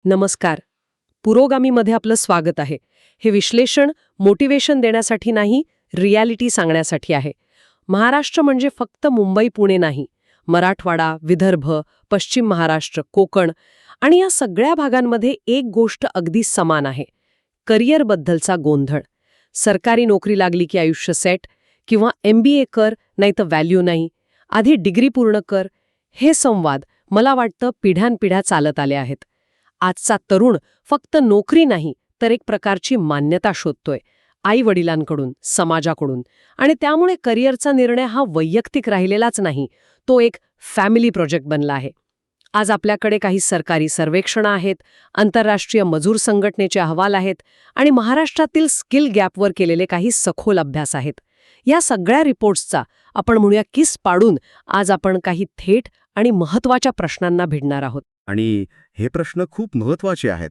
नमस्कार. पुरोगामीमध्ये आपलं स्वागत आहे. हे विश्लेषण मोटिवेशन देण्यासाठी नाही, रियालिटी सांगण्यासाठी आहे. महाराष्ट्र म्हणजे फक्त मुंबई पुणे नाही. मराठवाडा, विदर्भ, पश्चिम महाराष्ट्र, कोकण आणि या सगळ्या भागांमध्ये एक गोष्ट अगदी समान आहे. करिअरबद्दलचा गोंधळ. सरकारी नोकरी लागली की आयुष्य सेट, किंवा MBA कर नाही तर व्हॅल्यू नाही, आधी डिग्री पूर्ण कर. हे संवाद मला वाटतं पिढ्यानपिढ्या चालत आले आहेत. आजचा तरुण फक्त नोकरी नाही तर एक प्रकारची मान्यता शोधतोय, आई-वडिलांकडून, समाजाकडून. आणि त्यामुळे करिअरचा निर्णय हा वैयक्तिक राहिलेलाच नाही, तो एक फॅमिली प्रोजेक्ट बनला आहे. आज आपल्याकडे काही सरकारी सर्वेक्षणं आहेत, आंतरराष्ट्रीय मजूर संघटनेचे अहवाल आहेत आणि महाराष्ट्रातील स्किल गॅपवर केलेले काही सखोल अभ्यास आहेत. या सगळ्या रिपोर्ट्सचा आपण म्हणूया किस पाडून आज आपण काही थेट आणि महत्त्वाच्या प्रश्नांना भिडणार आहोत. आणि हे प्रश्न खूप महत्त्वाचे आहेत,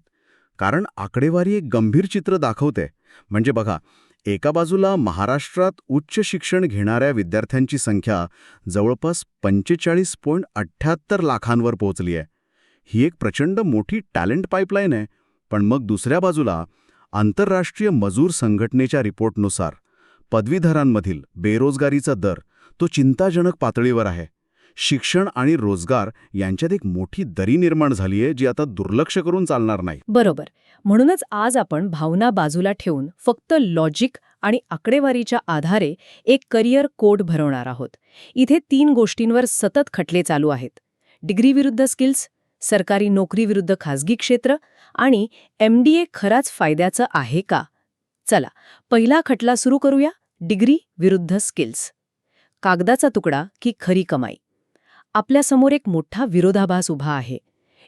कारण आकडेवारी एक गंभीर चित्र दाखवते. म्हणजे बघा, एका बाजूला महाराष्ट्रात उच्च शिक्षण घेणाऱ्या विद्यार्थ्यांची संख्या जवळपास 45.78 लाखांवर पोहोचली आहे. ही एक प्रचंड मोठी टॅलेंट पाईपलाईन आहे. पण मग दुसऱ्या बाजूला आंतरराष्ट्रीय मजूर संघटनेच्या रिपोर्टनुसार पदवीधरांमधील बेरोजगारीचा दर तो चिंताजनक पातळीवर आहे. शिक्षण आणि रोजगार यांच्यात एक मोठी दरी निर्माण झाली आहे, जी आता दुर्लक्ष करून चालणार नाही. बरोबर. म्हणूनच आज आपण भावना बाजूला ठेवून फक्त लॉजिक आणि आकडेवारीच्या आधारे एक करिअर कोड भरवणार आहोत. इथे 3 गोष्टींवर सतत खटले चालू आहेत: डिग्री विरुद्ध स्किल्स, सरकारी नोकरी विरुद्ध खासगी क्षेत्र आणि MBA खराच फायद्याचं आहे का. चला, पहिला खटला सुरू करूया. डिग्री विरुद्ध स्किल्स. कागदाचा तुकडा की खरी कमाई. आपल्यासमोर एक मोठा विरोधाभास उभा आहे.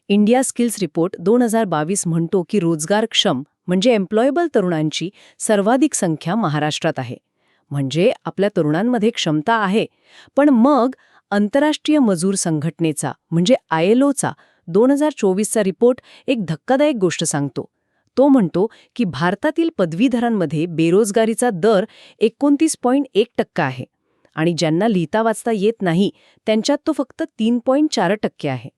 इंडिया स्किल्स रिपोर्ट 2022 म्हणतो की रोजगारक्षम म्हणजे एम्प्लॉयबल तरुणांची सर्वाधिक संख्या महाराष्ट्रात आहे. म्हणजे आपल्या तरुणांमध्ये क्षमता आहे. पण मग आंतरराष्ट्रीय मजूर संघटनेचा म्हणजे ILOचा 2024चा रिपोर्ट एक धक्कादायक गोष्ट सांगतो. तो म्हणतो की भारतातील पदवीधरांमध्ये बेरोजगारीचा दर 29.1% आहे आणि ज्यांना लिहिता वाचता येत नाही त्यांच्यात तो फक्त 3.4% आहे.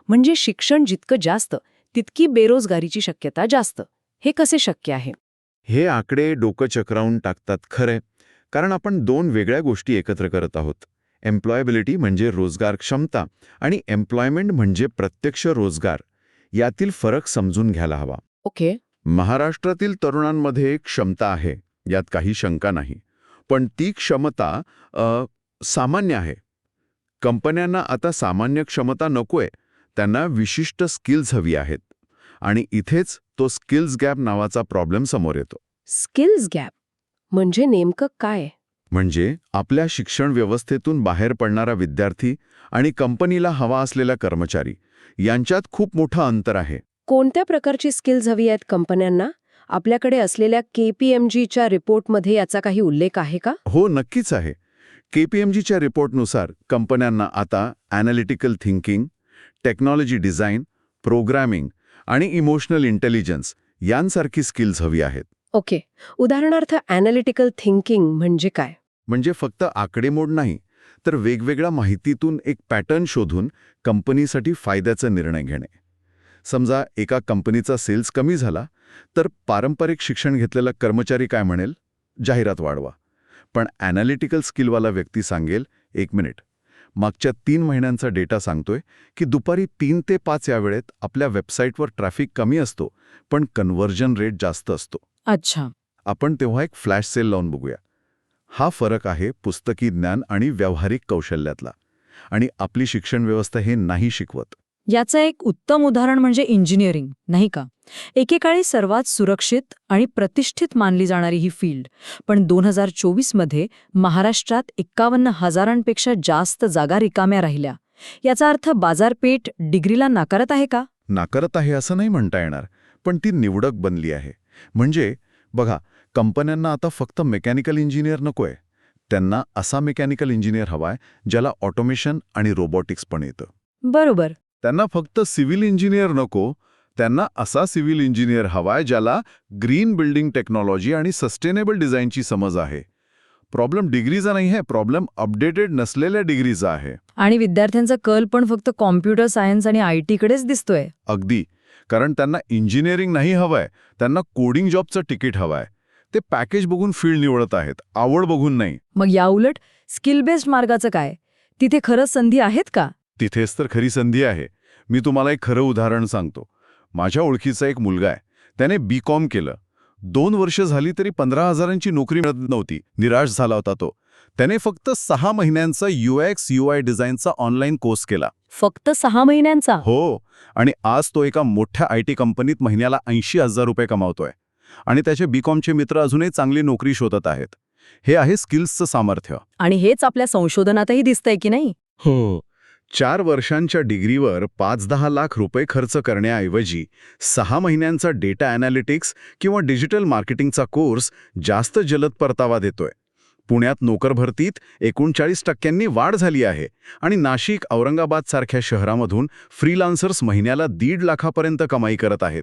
म्हणजे शिक्षण जितकं जास्त तितकी बेरोजगारीची शक्यता जास्त. हे कसे शक्य आहे? हे आकडे डोकं चक्रावून टाकतात खरे, कारण आपण 2 वेगळ्या गोष्टी एकत्र करत आहोत. एम्प्लॉयबिलिटी म्हणजे रोजगार क्षमता आणि एम्प्लॉयमेंट म्हणजे प्रत्यक्ष रोजगार. यातील फरक समजून घ्यायला हवा. ओके. महाराष्ट्रातील तरुणांमध्ये क्षमता आहे, यात काही शंका नाही. पण ती क्षमता सामान्य आहे. कंपन्यांना आता सामान्य क्षमता नकोय, त्यांना विशिष्ट स्किल्स हवी आहेत. आणि इथेच तो स्किल्स गॅप नावाचा प्रॉब्लेम समोर येतो. स्किल्स गॅप म्हणजे नेमकं काय? म्हणजे आपल्या शिक्षण व्यवस्थेतून बाहेर पडणारा विद्यार्थी आणि कंपनीला हवा असलेला कर्मचारी यांच्यात खूप मोठं अंतर आहे. कोणत्या प्रकारची स्किल्स हवी आहेत कंपन्यांना? आपल्याकडे असलेल्या KPMGच्या रिपोर्टमध्ये याचा काही उल्लेख आहे का? हो, नक्कीच आहे. KPMGच्या रिपोर्टनुसार कंपन्यांना आता analytical thinking, technology design, programming आणि इमोशनल इंटेलिजन्स यांसारखी स्किल्स हवी आहेत. ओके. उदाहरणार्थ ॲनालिटिकल थिंकिंग म्हणजे काय? म्हणजे फक्त आकडेमोड नाही, तर वेगवेगळ्या माहितीतून एक पॅटर्न शोधून कंपनीसाठी फायद्याचा निर्णय घेणे. समजा एका कंपनीचा सेल्स कमी झाला, तर पारंपरिक शिक्षण घेतलेला कर्मचारी काय म्हणेल? जाहिरात वाढवा. पण ॲनालिटिकल स्किलवाला व्यक्ती सांगेल, 1 मिनिट, मागच्या 3 महिन्यांचा डेटा सांगतोय की दुपारी 3 ते 5 या वेळेत आपल्या वेबसाईटवर ट्रॅफिक कमी असतो, पण कन्व्हर्जन रेट जास्त असतो. अच्छा. आपण तेव्हा एक फ्लॅश सेल लावून बघूया. हा फरक आहे पुस्तकी ज्ञान आणि व्यावहारिक कौशल्यातला. आणि आपली शिक्षण व्यवस्था हे नाही शिकवत. याचं एक उत्तम उदाहरण म्हणजे इंजिनिअरिंग, नाही का? एकेकाळी सर्वात सुरक्षित आणि प्रतिष्ठित मानली जाणारी ही फील्ड, पण 2024मध्ये महाराष्ट्रात 51,000पेक्षा जास्त जागा रिकाम्या राहिल्या. याचा अर्थ बाजारपेठ डिग्रीला नाकारत आहे का? नाकारत आहे असं नाही म्हणता येणार, पण ती निवडक बनली आहे. म्हणजे बघा, कंपन्यांना आता फक्त मेकॅनिकल इंजिनियर नकोय, त्यांना असा मेकॅनिकल इंजिनियर हवाय ज्याला ऑटोमेशन आणि रोबोटिक्स पण येतं. बरोबर. त्यांना फक्त सिव्हिल इंजिनियर नको, त्यांना असा सिव्हिल इंजिनियर हवाय ज्याला ग्रीन बिल्डिंग टेक्नॉलॉजी आणि सस्टेनेबल डिझाईनची समज आहे. प्रॉब्लेम डिग्रीचा नाही आहे, प्रॉब्लेम अपडेटेड नसलेल्या डिग्रीचा आहे. आणि विद्यार्थ्यांचा कल पण फक्त कॉम्प्युटर सायन्स आणि IT कडेच दिसतोय. अगदी. कारण त्यांना इंजिनिअरिंग नाही हवंय, त्यांना कोडिंग जॉबचं तिकीट हवंय. ते पॅकेज बघून फील्ड निवडत आहेत, आवड बघून नाही. मग याउलट स्किल बेस्ड मार्गाचं काय? तिथे खरंच संधी आहेत का? तिथेच तर खरी संधी आहे. मी तुम्हाला एक खरं उदाहरण सांगतो. माझ्या ओळखीचा एक मुलगा आहे. त्याने BCom केलं. 2 वर्ष झाली तरी 15,000ची नोकरी मिळत नव्हती. निराश झाला होता तो. त्याने फक्त 6 महिन्यांचा UX UI डिझाईनचा ऑनलाईन कोर्स केला. फक्त 6 महिन्यांचा? हो, आणि आज तो एका मोठ्या IT कंपनीत महिन्याला 80,000 रुपये कमावतोय. आणि त्याचे BComचे मित्र अजूनही चांगली नोकरी शोधत आहेत. हे आहे स्किल्सचं सामर्थ्य. आणि हेच आपल्या संशोधनातही दिसतंय की नाही? हो. 4 वर्षांच्या डिग्रीवर 5-10 लाख रुपये खर्च करण्याऐवजी 6 महिन्यांचा डेटा ॲनालिटिक्स किंवा डिजिटल मार्केटिंगचा कोर्स जास्त जलद परतावा देतोय. पुण्यात नोकरभरतीत 39% वाढ झाली आहे आणि नाशिक, औरंगाबाद सारख्या शहरामधून फ्रीलान्सर्स महिन्याला 1.5 लाखापर्यंत कमाई करत आहेत.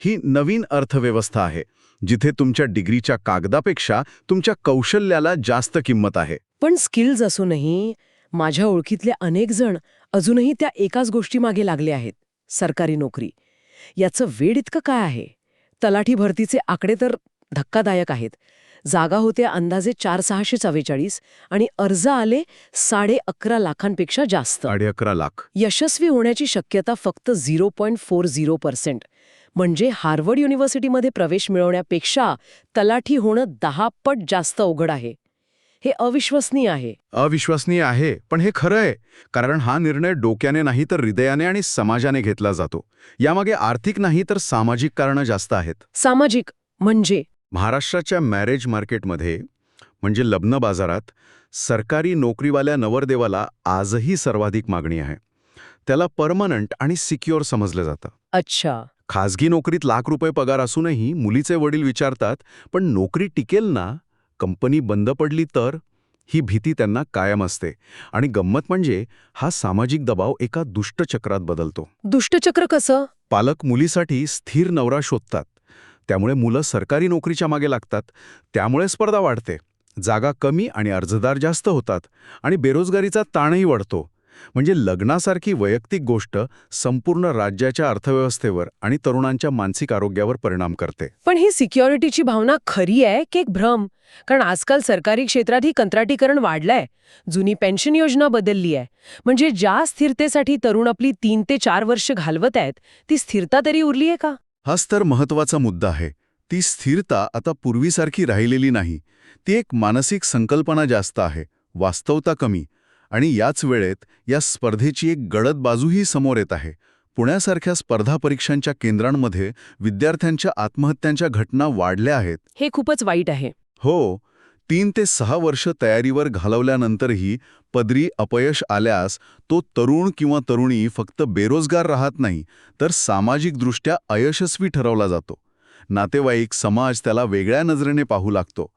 ही नवीन अर्थव्यवस्था आहे, जिथे तुमच्या डिग्रीच्या कागदापेक्षा तुमच्या कौशल्याला जास्त किंमत आहे. पण स्किल्स असूनही माझ्या ओळखीतले अनेक जण अजूनही त्या एकाच गोष्टीमागे लागले आहेत, सरकारी नोकरी. याचं वेड इतकं काय आहे? तलाठी भरतीचे आकडे तर धक्कादायक आहेत. जागा होत्या अंदाजे 4,644 आणि अर्ज आले 11.5 लाखांपेक्षा जास्त. 11.5 लाख. यशस्वी होण्याची शक्यता फक्त 0.40%. म्हणजे हार्वर्ड युनिव्हर्सिटीमध्ये प्रवेश मिळवण्यापेक्षा तलाठी होणं 10 पट जास्त अवघड आहे. हे अविश्वसनीय आहे. अविश्वसनीय आहे, पण हे खरं आहे. कारण हा निर्णय डोक्याने नाही तर हृदयाने आणि समाजाने घेतला जातो. यामागे आर्थिक नाही तर सामाजिक कारणं जास्त आहेत. सामाजिक म्हणजे महाराष्ट्राच्या मॅरेज मार्केटमध्ये म्हणजे लग्न बाजारात सरकारी नोकरीवाल्या नवरदेवाला आजही सर्वाधिक मागणी आहे. त्याला परमनंट आणि सिक्युअर समजलं जातं. अच्छा. खाजगी नोकरीत लाख रुपये पगार असूनही मुलीचे वडील विचारतात, पण नोकरी टिकेल ना? कंपनी बंद पडली तर? ही भीती त्यांना कायम असते. आणि गंमत म्हणजे हा सामाजिक दबाव एका दुष्टचक्रात बदलतो. दुष्टचक्र कसं? पालक मुलीसाठी स्थिर नवरा शोधतात. त्यामुळे मुलं सरकारी नोकरीच्या मागे लागतात. त्यामुळे स्पर्धा वाढते. जागा कमी आणि अर्जदार जास्त होतात. आणि बेरोजगारीचा ताणही वाढतो. म्हणजे लग्नासारखी वैयक्तिक गोष्ट संपूर्ण राज्याच्या अर्थव्यवस्थेवर आणि तरुणांच्या मानसिक आरोग्यावर परिणाम करते. पण ही सिक्युरिटीची भावना खरी आहे की एक भ्रम? कारण आजकाल सरकारी क्षेत्रात ही कंत्राटीकरण वाढलंय. जुनी पेन्शन योजना बदलली आहे. म्हणजे ज्या स्थिरतेसाठी तरुण आपली 3 ते 4 वर्ष घालवत आहेत, ती स्थिरता तरी उरली आहे का? हाच तर महत्त्वाचा मुद्दा आहे. ती स्थिरता आता पूर्वीसारखी राहिलेली नाही. ती एक मानसिक संकल्पना जास्त आहे, वास्तवता कमी. आणि याच वेळेत या स्पर्धेची एक गडद बाजूही समोर येत आहे. पुण्यासारख्या स्पर्धा परीक्षांच्या केंद्रांमध्ये विद्यार्थ्यांच्या आत्महत्यांच्या घटना वाढल्या आहेत. हे खूपच वाईट आहे. हो, 3 ते 6 वर्ष तयारीवर घालवल्यानंतरही पदरी अपयश आल्यास तो तरुण किंवा तरुणी फक्त बेरोजगार राहत नाही, तर सामाजिकदृष्ट्या अयशस्वी ठरवला जातो. नातेवाईक, समाज त्याला वेगळ्या नजरेने पाहू लागतो.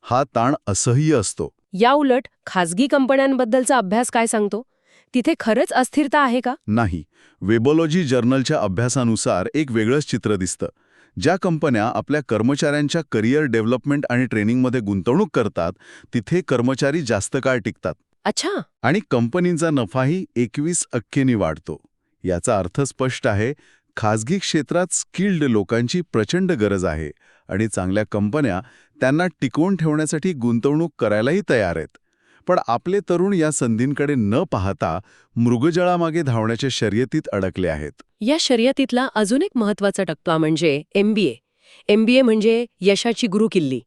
हा ताण असह्य असतो. याउलट खाजगी कंपन्यांबद्दलचा अभ्यास काय सांगतो? तिथे खरंच अस्थिरता आहे का? नाही. वेबोलॉजी जर्नलच्या अभ्यासानुसार एक वेगळंच चित्र दिसतं. ज्या कंपन्या आपल्या कर्मचाऱ्यांच्या करिअर डेव्हलपमेंट आणि ट्रेनिंगमध्ये गुंतवणूक करतात, तिथे कर्मचारी जास्त काळ टिकतात. अच्छा. आणि कंपनींचा नफाही 21% वाढतो. याचा अर्थ स्पष्ट आहे, खाजगी क्षेत्रात स्किल्ड लोकांची प्रचंड गरज आहे आणि चांगल्या कंपन्या त्यांना टिकवून ठेवण्यासाठी गुंतवणूक करायलाही तयार आहेत. पण आपले तरुण या संधींकडे न पाहता मृगजळामागे धावण्याच्या शर्यतीत अडकले आहेत. या शर्यतीतला अजून एक महत्वाचा टप्पा म्हणजे MBA. MBA म्हणजे यशाची गुरुकिल्ली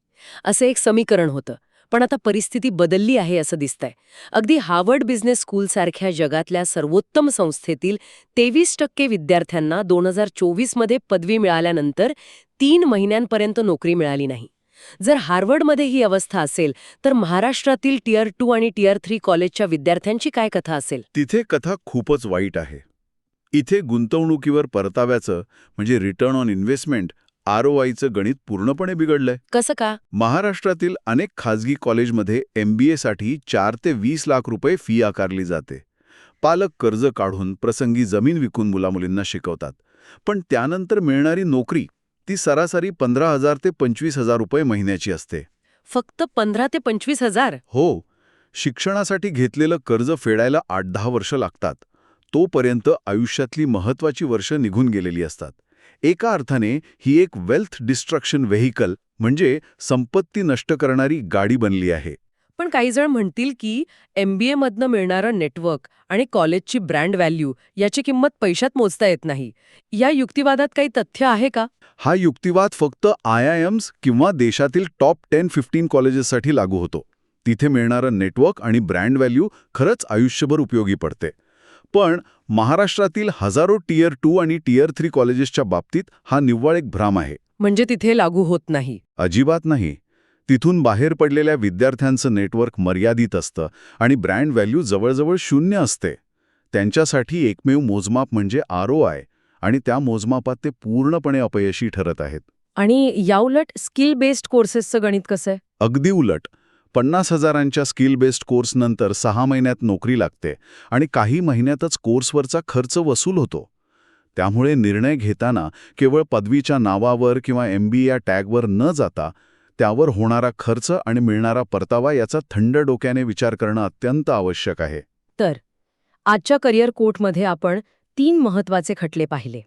असं एक समीकरण होतं. पण आता परिस्थिती बदलली आहे असं दिसतंय. अगदी हार्वर्ड बिझनेस स्कूलसारख्या जगातल्या सर्वोत्तम संस्थेतील 23% विद्यार्थ्यांना 2024 मध्ये पदवी मिळाल्यानंतर 3 महिन्यांपर्यंत नोकरी मिळाली नाही. जर हार्वर्डमध्ये ही अवस्था असेल, तर महाराष्ट्रातील टियर 2 आणि टियर 3 कॉलेजच्या विद्यार्थ्यांची काय कथा असेल? तिथे कथा खूपच वाईट आहे. इथे गुंतवणुकीवर परताव्याचं म्हणजे रिटर्न ऑन इन्व्हेस्टमेंट ROIचं गणित पूर्णपणे बिघडलंय. कसं का? महाराष्ट्रातील अनेक खाजगी कॉलेजमध्ये MBAसाठी 4 ते 20 लाख रुपये फी आकारली जाते. पालक कर्ज काढून प्रसंगी जमीन विकून मुलामुलींना शिकवतात. पण त्यानंतर मिळणारी नोकरी ती सरासरी 15,000 ते 25,000 रुपये महिन्याची असते. फक्त 15 ते 25,000? हो, शिक्षणासाठी घेतलेलं कर्ज फेडायला 8-10 वर्ष लागतात. तोपर्यंत आयुष्यातली महत्त्वाची वर्ष निघून गेलेली असतात. एका अर्थाने ही एक वेल्थ डिस्ट्रक्शन व्हेइकल म्हणजे संपत्ती नष्ट करणारी गाडी बनली आहे. पण काही जण म्हणतील की MBA मधनं मिळणारं नेटवर्क आणि कॉलेजची ब्रँड व्हॅल्यू याची किंमत पैशात मोजता येत नाही. या युक्तिवादात काही तथ्य आहे का? हा युक्तिवाद फक्त IIMs किंवा देशातील टॉप 10-15 कॉलेजेससाठी लागू होतो. तिथे मिळणारं नेटवर्क आणि ब्रँड व्हॅल्यू खरंच आयुष्यभर उपयोगी पडते. पण महाराष्ट्रातील हजारो टियर 2 आणि टियर 3 कॉलेजेसच्या बाबतीत हा निव्वळ एक भ्राम आहे. म्हणजे तिथे लागू होत नाही. अजिबात नाही. तिथून बाहेर पडलेल्या विद्यार्थ्यांचं नेटवर्क मर्यादित असतं आणि ब्रँड व्हॅल्यू जवळजवळ 0 असते. त्यांच्यासाठी एकमेव मोजमाप म्हणजे ROI आणि त्या मोजमापात ते पूर्णपणे अपयशी ठरत आहेत. आणि याउलट स्किल बेस्ड कोर्सेसचं गणित कसं आहे? अगदी उलट. 50,000च्या स्किल बेस्ड कोर्सनंतर 6 महिन्यात नोकरी लागते आणि काही महिन्यातच कोर्सवरचा खर्च वसूल होतो. त्यामुळे निर्णय घेताना केवळ पदवीच्या नावावर किंवा MBA या टॅगवर न जाता त्यावर होणारा खर्च आणि मिळणारा परतावा याचा थंड डोक्याने विचार करणं अत्यंत आवश्यक आहे. तर आजच्या करिअर कोर्टमध्ये आपण 3 महत्त्वाचे खटले पाहिले.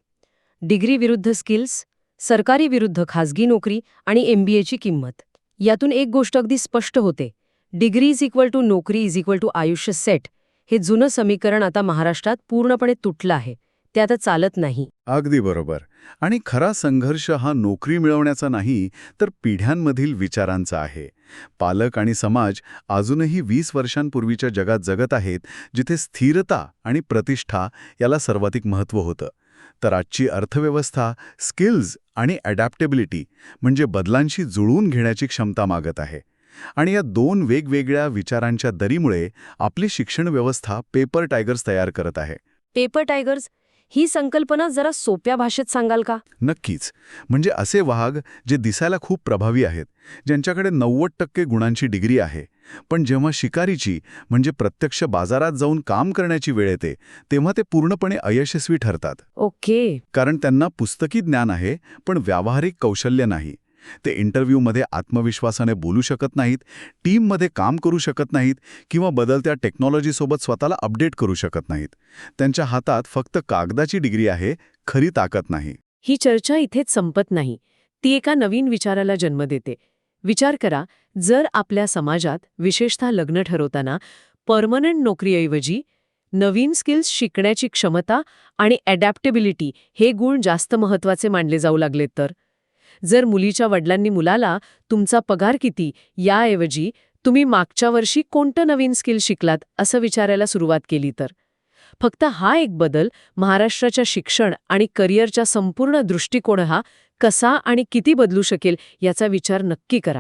डिग्री विरुद्ध स्किल्स, सरकारी विरुद्ध खाजगी नोकरी आणि MBAची किंमत. यातून एक गोष्ट अगदी स्पष्ट होते. डिग्री इज इक्वल टू नोकरी इज इक्वल टू आयुष्य सेट हे जुनं समीकरण आता महाराष्ट्रात पूर्णपणे तुटलं आहे. ते आता चालत नाही. अगदी बरोबर. आणि खरा संघर्ष हा नोकरी मिळवण्याचा नाही तर पिढ्यांमधील विचारांचा आहे. पालक आणि समाज अजूनही 20 वर्षांपूर्वीच्या जगात जगत आहेत, जिथे स्थिरता आणि प्रतिष्ठा याला सर्वाधिक महत्त्व होतं. तर आजची अर्थव्यवस्था स्किल्स आणि अडॅप्टेबिलिटी म्हणजे बदलांशी जुळवून घेण्याची क्षमता मागत आहे. आणि या 2 वेगवेगळ्या विचारांच्या दरीमुळे आपली शिक्षण व्यवस्था पेपर टायगर्स तयार करत आहे. पेपर टायगर्स ही संकल्पना जरा सोप्या भाषेत सांगाल का? नक्कीच. म्हणजे असे वाघ जे दिसायला खूप प्रभावी आहेत, ज्यांच्याकडे 90% गुणांची डिग्री आहे, पण जेव्हा शिकारीची म्हणजे प्रत्यक्ष बाजारात जाऊन काम करण्याची वेळ येते तेव्हा ते पूर्णपणे अयशस्वी ठरतात. ओके. कारण त्यांना पुस्तकी ज्ञान आहे पण व्यावहारिक कौशल्य नाही. ते इंटरव्ह्यूमध्ये आत्मविश्वासाने बोलू शकत नाहीत, टीममध्ये काम करू शकत नाहीत किंवा बदलत्या टेक्नॉलॉजीसोबत स्वतःला अपडेट करू शकत नाहीत. त्यांच्या हातात फक्त कागदाची डिग्री आहे, खरी ताकद नाही. ही चर्चा इथेच संपत नाही. ती एका नवीन विचाराला जन्म देते. विचार करा, जर आपल्या समाजात विशेषतः लग्न ठरवताना पर्मनंट नोकरीऐवजी नवीन स्किल्स शिकण्याची क्षमता आणि अडॅप्टेबिलिटी हे गुण जास्त महत्त्वाचे मानले जाऊ लागलेत तर? जर मुलीच्या वडिलांनी मुलाला तुमचा पगार किती याऐवजी तुम्ही मागच्या वर्षी कोणतं नवीन स्किल शिकलात असं विचारायला सुरुवात केली तर? फक्त हा एक बदल महाराष्ट्राच्या शिक्षण आणि करिअरच्या संपूर्ण दृष्टिकोन हा कसा आणि किती बदलू शकेल याचा विचार नक्की करा.